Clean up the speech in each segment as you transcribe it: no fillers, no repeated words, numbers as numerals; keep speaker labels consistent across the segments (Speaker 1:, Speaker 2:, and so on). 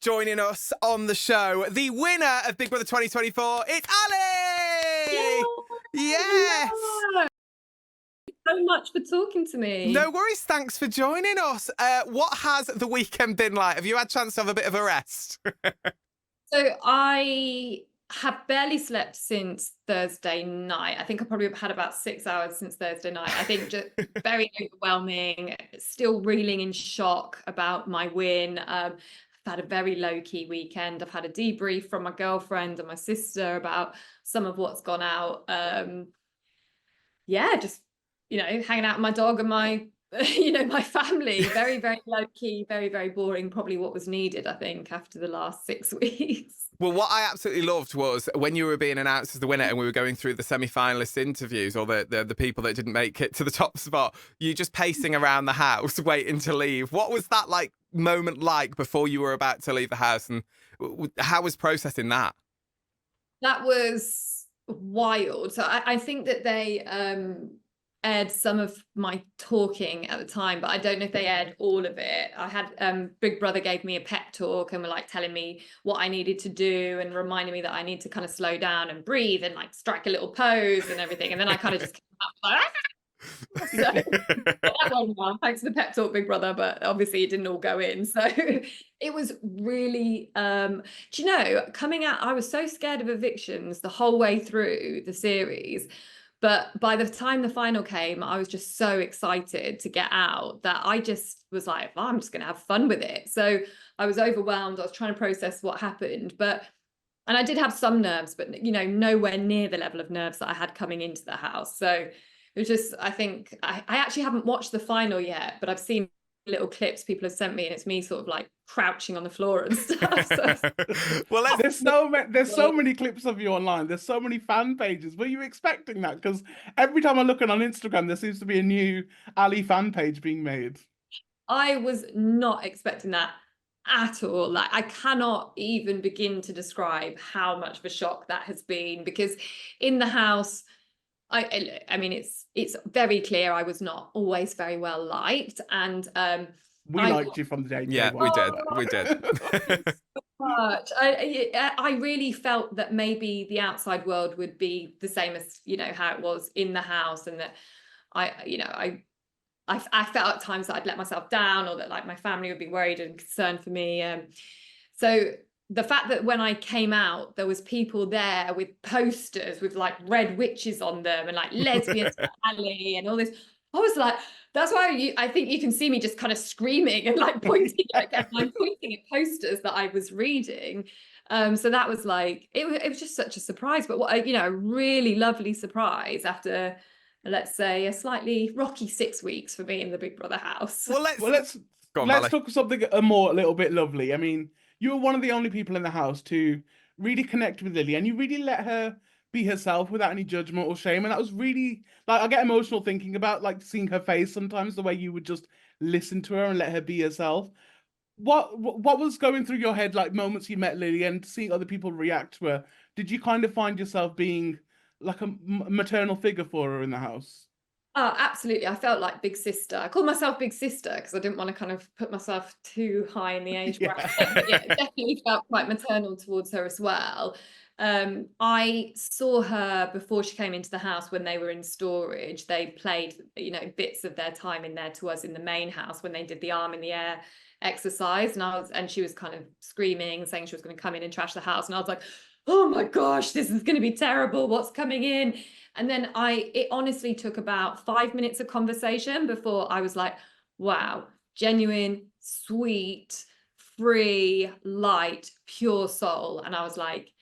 Speaker 1: Joining us on the show, the winner of Big Brother 2024, it's Ali! Yes!
Speaker 2: Thank you so much for talking to me.
Speaker 1: No worries, thanks for joining us. What has the weekend been like? Have you had a chance to have a bit of a rest?
Speaker 2: So I have barely slept since Thursday night. I think I probably had about 6 hours since Thursday night. I think just very overwhelming, still reeling in shock about my win. I've had a very low-key weekend. I've had a debrief from my girlfriend and my sister about some of what's gone out. Just, hanging out with my dog and my, my family. Very, very low-key, very, very boring. Probably what was needed, I think, after the last 6 weeks.
Speaker 1: Well, what I absolutely loved was when you were being announced as the winner and we were going through the semi-finalist interviews, or the people that didn't make it to the top spot, you just pacing around the house, waiting to leave. What was that moment like before you were about to leave the house, and how was processing that?
Speaker 2: That was wild. So I think that they aired some of my talking at the time, but I don't know if they aired all of it. I had Big Brother gave me a pep talk and were telling me what I needed to do and reminding me that I need to kind of slow down and breathe and strike a little pose and everything. And then I kind of just came up so that went well. Thanks for the pep talk, Big Brother, but obviously it didn't all go in. So it was really coming out, I was so scared of evictions the whole way through the series. But by the time the final came, I was just so excited to get out that I just was like, I'm just going to have fun with it. So I was overwhelmed. I was trying to process what happened. And I did have some nerves, but, nowhere near the level of nerves that I had coming into the house. So it was just, I think, I actually haven't watched the final yet, but I've seen little clips people have sent me, and it's me sort of crouching on the floor and stuff. So
Speaker 3: well, there's so many clips of you online. There's so many fan pages. Were you expecting that? Because every time I'm looking on Instagram, there seems to be a new Ali fan page being made.
Speaker 2: I was not expecting that at all. I cannot even begin to describe how much of a shock that has been, because in the house, I mean, it's very clear I was not always very well liked, and
Speaker 3: we liked you from the day.
Speaker 1: Yeah, we did.
Speaker 2: Much. I really felt that maybe the outside world would be the same as how it was in the house, and that I felt at times that I'd let myself down, or that my family would be worried and concerned for me. So the fact that when I came out, there was people there with posters with red witches on them and lesbians for Ali and all this. I was that's why I think you can see me just kind of screaming and pointing. I'm pointing at posters that I was reading. So that was it was just such a surprise, but a really lovely surprise after, let's say, a slightly rocky 6 weeks for me in the Big Brother house.
Speaker 3: Well, let's talk something a little bit lovely. I mean, you were one of the only people in the house to really connect with Lily, and you really let her be herself without any judgment or shame. And that was really, I get emotional thinking about seeing her face sometimes, the way you would just listen to her and let her be herself. What was going through your head, moments you met Lily and seeing other people react to her? Did you kind of find yourself being a maternal figure for her in the house?
Speaker 2: Oh, absolutely. I felt like big sister. I called myself big sister because I didn't want to kind of put myself too high in the age bracket. But it definitely felt quite maternal towards her as well. I saw her before she came into the house when they were in storage. They played, bits of their time in there to us in the main house when they did the arm in the air exercise. And she was kind of screaming, saying she was going to come in and trash the house. And I was like, oh my gosh, this is going to be terrible. What's coming in? And then it honestly took about 5 minutes of conversation before I was like, wow, genuine, sweet, free, light, pure soul. And I was like,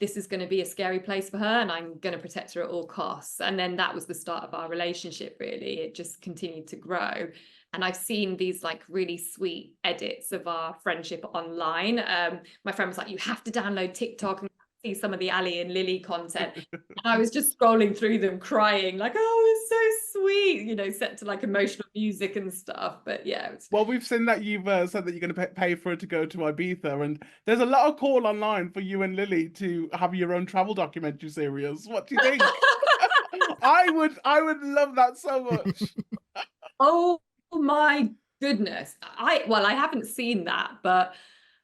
Speaker 2: this is going to be a scary place for her, and I'm going to protect her at all costs. And then that was the start of our relationship, really. It just continued to grow. And I've seen these really sweet edits of our friendship online. My friend was like, you have to download TikTok and see some of the Ali and Lily content. And I was just scrolling through them crying oh, it's so sweet, set to emotional music and stuff. But yeah.
Speaker 3: Well, we've seen that you've said that you're going to pay for it to go to Ibiza, and there's a lot of call online for you and Lily to have your own travel documentary series. What do you think? I would love that so much.
Speaker 2: Oh my goodness. I haven't seen that, but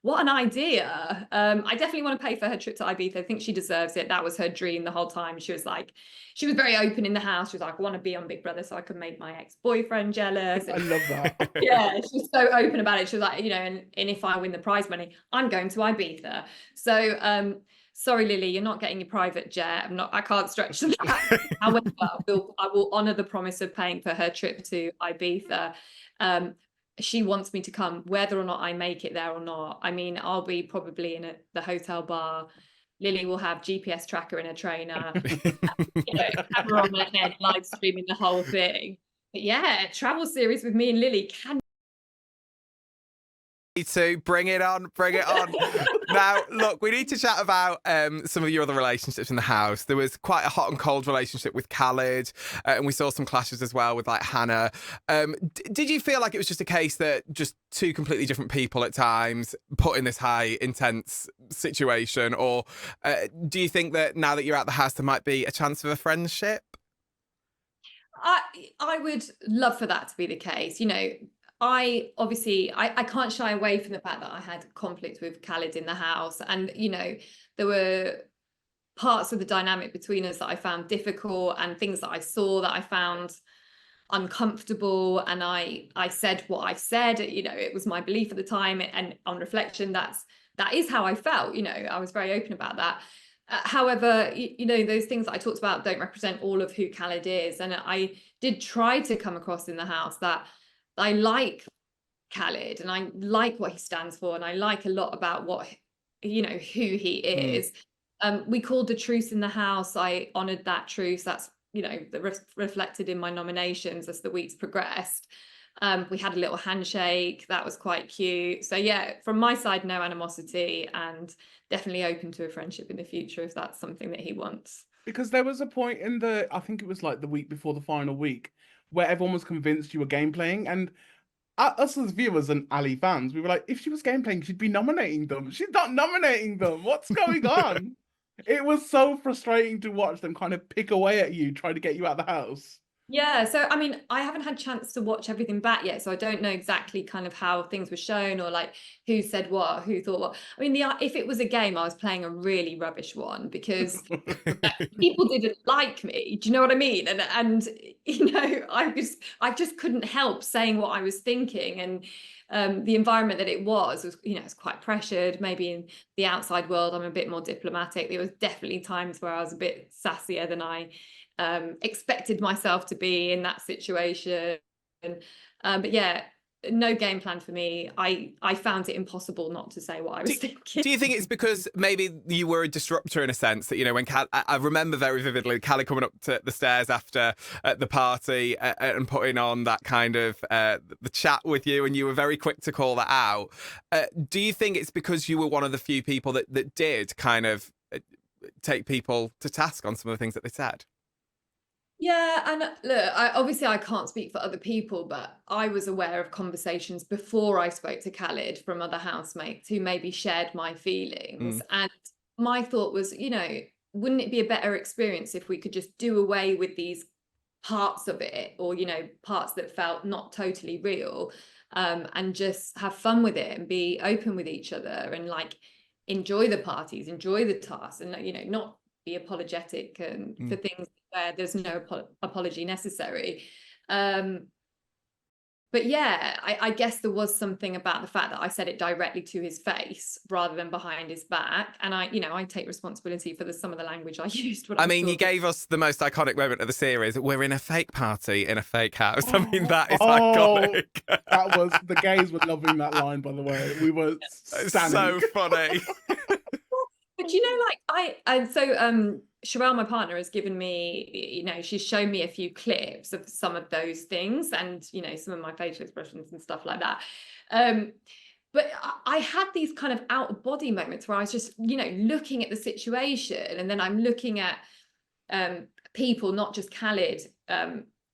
Speaker 2: what an idea. I definitely want to pay for her trip to Ibiza. I think she deserves it. That was her dream the whole time. She was very open in the house. She was like, I want to be on Big Brother so I can make my ex-boyfriend jealous.
Speaker 3: I love that.
Speaker 2: Yeah, she's so open about it. She was like, and if I win the prize money, I'm going to Ibiza. So sorry, Lily, you're not getting your private jet. I can't stretch to that. However, I will honour the promise of paying for her trip to Ibiza. She wants me to come, whether or not I make it there or not. I mean, I'll be probably in the hotel bar. Lily will have GPS tracker in her trainer, camera on her head, live streaming the whole thing. But yeah, travel series with me and Lily can.
Speaker 1: To bring it on. Now, look, we need to chat about some of your other relationships in the house. There was quite a hot and cold relationship with Khaled, and we saw some clashes as well with like Hannah. Did you feel like it was just a case that just two completely different people at times put in this high intense situation, or do you think that now that you're out the house there might be a chance of a friendship?
Speaker 2: I would love for that to be the case. I can't shy away from the fact that I had conflict with Khaled in the house, and there were parts of the dynamic between us that I found difficult, and things that I saw that I found uncomfortable, and I said what I said. It was my belief at the time, and on reflection, that is how I felt. I was very open about that. However, those things that I talked about don't represent all of who Khaled is, and I did try to come across in the house that I like Khaled and I like what he stands for, and I like a lot about what who he is. We called a truce in the house. I honoured that truce. That's reflected in my nominations as the weeks progressed. We had a little handshake that was quite cute. So yeah, from my side, no animosity, and definitely open to a friendship in the future if that's something that he wants.
Speaker 3: Because there was a point in I think it was like the week before the final week, where everyone was convinced you were game playing, and us as viewers and Ali fans, we were like, if she was game playing, she'd be nominating them. She's not nominating them. What's going on? It was so frustrating to watch them kind of pick away at you, trying to get you out of the house.
Speaker 2: Yeah, so I mean, I haven't had a chance to watch everything back yet, so I don't know exactly kind of how things were shown, or like who said what, who thought what. I mean, if it was a game, I was playing a really rubbish one, because people didn't like me. Do you know what I mean? And I just couldn't help saying what I was thinking, and the environment that it was it's quite pressured. Maybe in the outside world, I'm a bit more diplomatic. There was definitely times where I was a bit sassier than I expected myself to be in that situation. But yeah, no game plan for me. I found it impossible not to say what I was thinking.
Speaker 1: Do you think it's because maybe you were a disruptor in a sense that, when I remember very vividly Callie coming up to the stairs after the party and putting on that kind of the chat with you, and you were very quick to call that out. Do you think it's because you were one of the few people that did kind of take people to task on some of the things that they said?
Speaker 2: Yeah, and look, I can't speak for other people, but I was aware of conversations before I spoke to Khaled from other housemates who maybe shared my feelings. And my thought was, wouldn't it be a better experience if we could just do away with these parts of it, or, parts that felt not totally real, and just have fun with it and be open with each other, and like enjoy the parties, enjoy the tasks, and, not be apologetic and for things where there's no apology necessary. But yeah, I guess there was something about the fact that I said it directly to his face rather than behind his back, and I take responsibility for some of the language I used. I mean,
Speaker 1: you gave us the most iconic moment of the series. We're in a fake party in a fake house. I mean, that is iconic.
Speaker 3: That was, the gays were loving that line, by the way. We were standing.
Speaker 1: So funny.
Speaker 2: But Sherelle, my partner, has given me, she's shown me a few clips of some of those things, and some of my facial expressions and stuff like that. But I had these kind of out of body moments where I was just, looking at the situation, and then I'm looking at people, not just Khaled,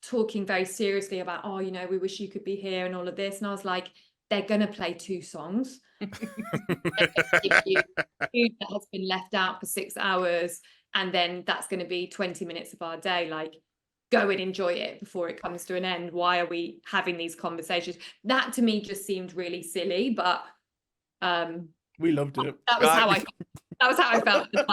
Speaker 2: talking very seriously about, we wish you could be here and all of this, and I was like, they're gonna play two songs. Give you food that has been left out for 6 hours, and then that's going to be 20 minutes of our day. Like, go and enjoy it before it comes to an end. Why are we having these conversations? That to me just seemed really silly, but
Speaker 3: We loved it.
Speaker 2: That was how I felt at the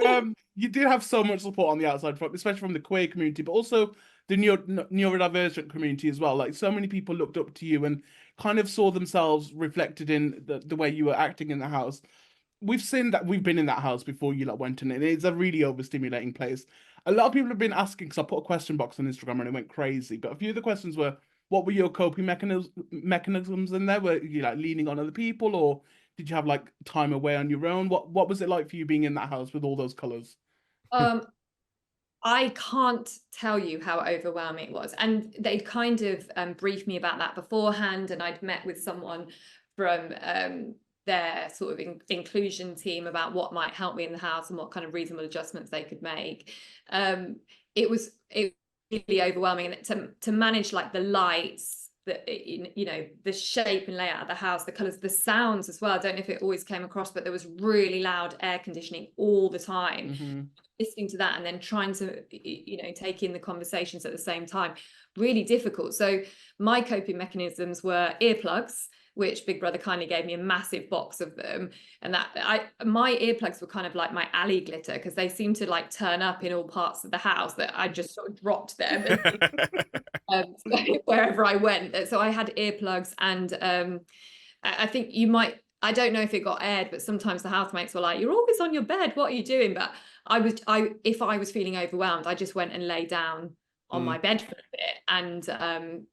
Speaker 3: time. You did have so much support on the outside front, especially from the queer community, but also the neurodivergent community as well. Like, so many people looked up to you and kind of saw themselves reflected in the way you were acting in the house. We've seen that, we've been in that house before you went in, and it's a really overstimulating place. A lot of people have been asking, because I put a question box on Instagram and it went crazy, but a few of the questions were, what were your coping mechanisms in there? Were you leaning on other people, or did you have time away on your own? What was it like for you being in that house with all those colours?
Speaker 2: I can't tell you how overwhelming it was. And they'd kind of briefed me about that beforehand, and I'd met with someone from their sort of inclusion team about what might help me in the house and what kind of reasonable adjustments they could make. It was really overwhelming, and to manage the lights, the shape and layout of the house, the colors, the sounds as well. I don't know if it always came across, but there was really loud air conditioning all the time.
Speaker 3: Mm-hmm.
Speaker 2: Listening to that and then trying to take in the conversations at the same time, really difficult. So my coping mechanisms were earplugs, which Big Brother kindly gave me a massive box of them, and my earplugs were kind of like my alley glitter, because they seemed to turn up in all parts of the house, that I just sort of dropped them wherever I went. So I had earplugs, and I think I don't know if it got aired, but sometimes the housemates were like, "You're always on your bed, what are you doing?" But if I was feeling overwhelmed, I just went and lay down on my bed for a bit, and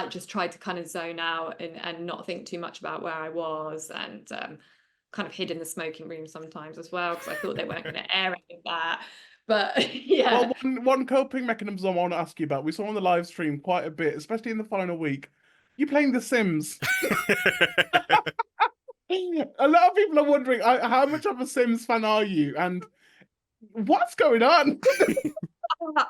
Speaker 2: just tried to kind of zone out and not think too much about where I was, and kind of hid in the smoking room sometimes as well, because I thought they weren't going to air any of that. But yeah.
Speaker 3: Well, one coping mechanism I want to ask you about, we saw on the live stream quite a bit, especially in the final week, you playing The Sims. A lot of people are wondering, how much of a Sims fan are you, and what's going on?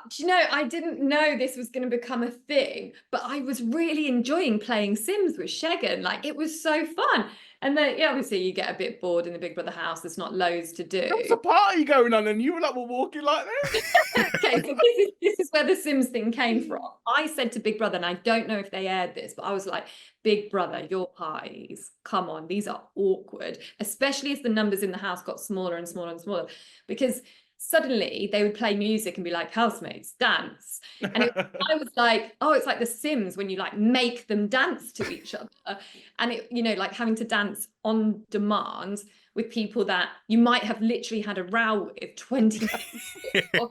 Speaker 2: Do you know, I didn't know this was going to become a thing, but I was really enjoying playing Sims with Shegan. It was so fun. And then, obviously, you get a bit bored in the Big Brother house. There's not loads to do.
Speaker 3: There was a party going on, and you were we're walking like this.
Speaker 2: Okay, so this is where the Sims thing came from. I said to Big Brother, and I don't know if they aired this, but I was like, Big Brother, your parties, come on, these are awkward, especially as the numbers in the house got smaller and smaller and smaller, because suddenly they would play music and be like, housemates, dance. And I was like, oh, it's like The Sims when you make them dance to each other. And it, having to dance on demand with people that you might have literally had a row with 20 minutes ago.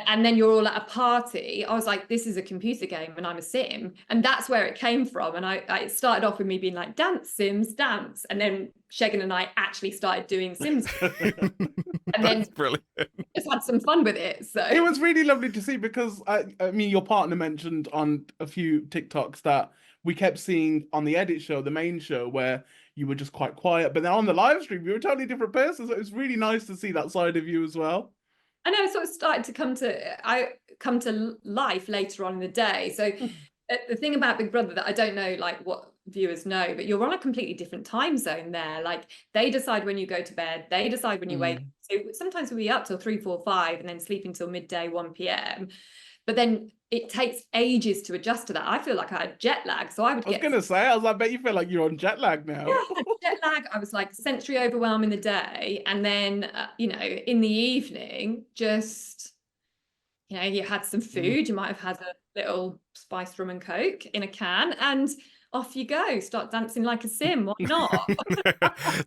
Speaker 2: And then you're all at a party. I was like, this is a computer game and I'm a sim. And that's where it came from. And I started off with me being like, dance, Sims, dance. And then Shegan and I actually started doing Sims. And then
Speaker 1: brilliant.
Speaker 2: Just had some fun with it. So
Speaker 3: it was really lovely to see, because I mean, your partner mentioned on a few TikToks that we kept seeing on the edit show, the main show, where you were just quite quiet. But then on the live stream, you were a totally different person. So it was really nice to see that side of you as well.
Speaker 2: I know, sort of started to come to life later on in the day. So the thing about Big Brother that I don't know what viewers know, but you're on a completely different time zone there. They decide when you go to bed, they decide when you wake. So sometimes we'll be up till 3, 4, 5 and then sleeping till midday, 1 p.m. But then it takes ages to adjust to that. I feel like I had jet lag, so I was
Speaker 3: going to say, I bet you feel like you're on jet lag now.
Speaker 2: Yeah, I had jet lag. I was sensory overwhelm in the day, and then in the evening, just you had some food. You might have had a little spiced rum and coke in a can, and off you go. Start dancing like a sim. Why not?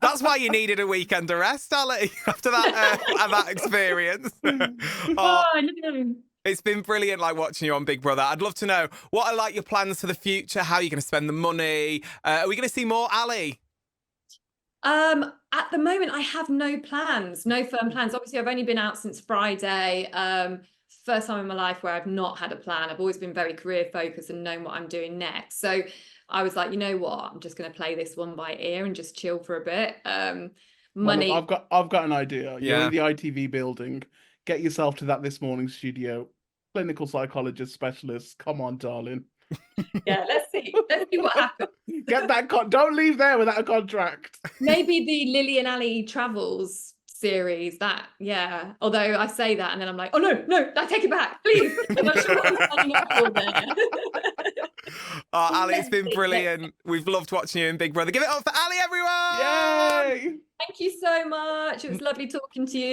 Speaker 1: That's why you needed a weekend of rest, Ali, after that experience.
Speaker 2: I know.
Speaker 1: It's been brilliant watching you on Big Brother. I'd love to know, what are your plans for the future? How are you going to spend the money? Are we going to see more Ali?
Speaker 2: At the moment, I have no plans, no firm plans. Obviously, I've only been out since Friday. First time in my life where I've not had a plan. I've always been very career focused and known what I'm doing next. So I was like, you know what? I'm just going to play this one by ear and just chill for a bit. Money.
Speaker 3: Well, look, I've got an idea. You're in the ITV building. Get yourself to that This Morning studio. Clinical psychologist specialist. Come on, darling.
Speaker 2: Yeah, let's see what happens.
Speaker 3: Get that don't leave there without a contract.
Speaker 2: Maybe the Lily and Ali Travels series. That, yeah. Although I say that and then I'm like, oh no, I take it back, please. I'm not sure what I'm signing up for there.
Speaker 1: Oh, Ali, it's been brilliant. We've loved watching you in Big Brother. Give it up for Ali, everyone!
Speaker 3: Yay!
Speaker 2: Thank you so much. It was lovely talking to you.